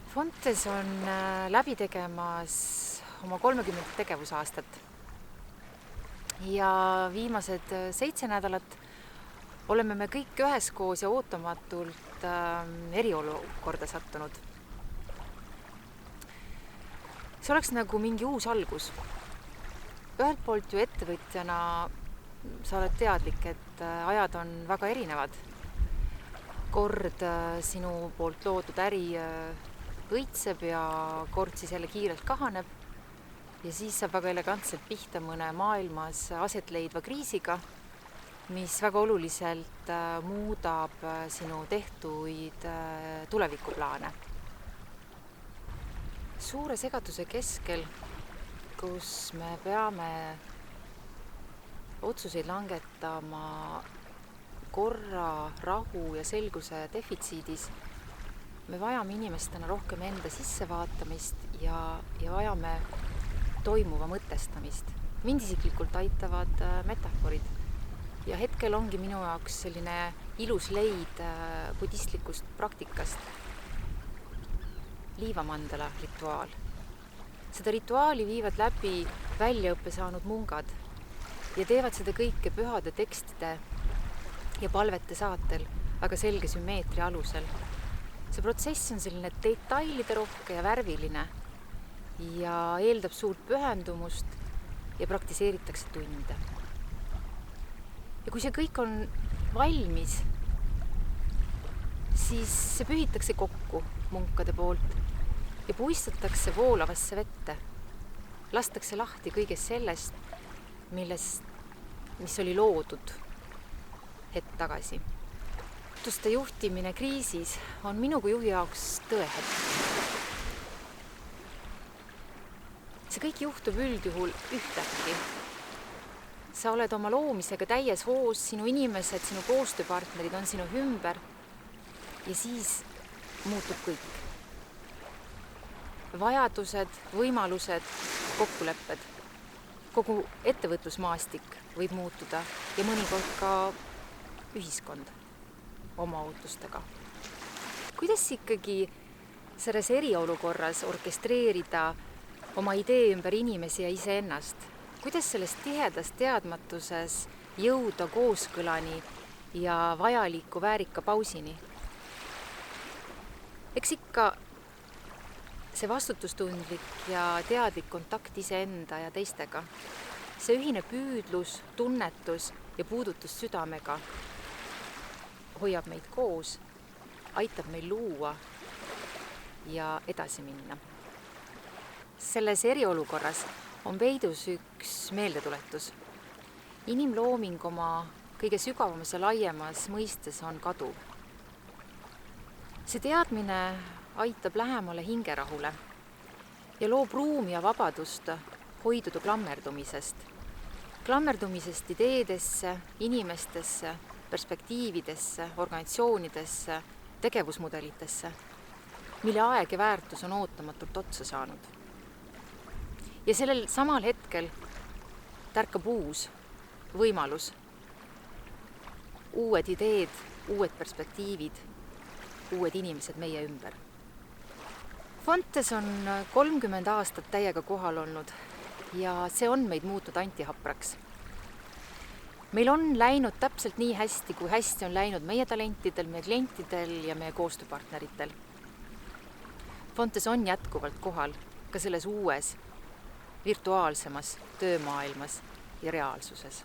Fontes on läbi tegemas oma 30. tegevusaastat ja viimased 7 nädalat oleme me kõik üheskoos ja ootamatult eriolukorda sattunud. See oleks nagu mingi uus algus. Ühelt poolt ju ettevõtjana sa oled teadlik, et ajad on väga erinevad. Kord sinu poolt loodud äri õitseb ja kord siis jälle kiirelt kahaneb ja siis saab väga elegantselt pihta mõne maailmas aset leidva kriisiga, mis väga oluliselt muudab sinu tehtuid tulevikuplaane. Suure segaduse keskel, kus me peame otsuseid langetama korra, rahu ja selguse defitsiidis, me vajame inimestena rohkem enda sissevaatamist ja vajame toimuva mõtestamist. Mind isiklikult aitavad metaforid ja hetkel ongi minu jaoks selline ilus leid budistlikust praktikast. Liivamandala rituaal. Seda rituaali viivad läbi väljaõppe saanud mungad ja teevad seda kõike pühade tekstide ja palvete saatel väga selge sümmeetria alusel. See protsess on selline detailide rohke ja värviline ja eeldab suurt pühendumust ja praktiseeritakse tunde. Ja kui see kõik on valmis, siis see pühitakse kokku munkade poolt ja puistatakse voolavasse vette. Lastakse lahti kõigest sellest, mis oli loodud hetk tagasi. Muutuste juhtimine kriisis on minu kui juhi jaoks tõehetk. See kõik juhtub üldjuhul ühtäkki. Sa oled oma loomisega täies hoos, sinu inimesed, sinu koostööpartnerid on sinu ümber ja siis muutub kõik. Vajadused, võimalused, kokkulepped. Kogu ettevõtlusmaastik võib muutuda ja mõnikord ka ühiskond oma ootustega. Kuidas ikkagi selles eriolukorras orkestreerida oma idee ümber inimesi ja iseennast? Kuidas selles tihedas teadmatuses jõuda kooskõlani ja vajaliku väärika pausini? Eks ikka see vastutustundlik ja teadlik kontakt iseenda ja teistega. See ühine püüdlus, tunnetus ja puudutus südamega hoiab meid koos, aitab meil luua ja edasi minna. Selles eriolukorras on peidus üks meeldetuletus. Inimlooming oma kõige sügavamas ja laiemas mõistes on kaduv. See teadmine aitab lähemale hingerahule ja loob ruumi ja vabadust hoiduda klammerdumisest ideedesse, inimestesse, perspektiividesse, organisatsioonidesse, tegevusmudelitesse, mille aeg ja väärtus on ootamatult otsa saanud. Ja sellel samal hetkel tärkab uus võimalus, uued ideed, uued perspektiivid, uued inimesed meie ümber. Fontes on 30 aastat täiega kohal olnud ja see on meid muutnud antihapraks. Meil on läinud täpselt nii hästi, kui hästi on läinud meie talentidel, meie klientidel ja meie koostööpartneritel. Fontes on jätkuvalt kohal ka selles uues, virtuaalsemas töömaailmas ja reaalsuses.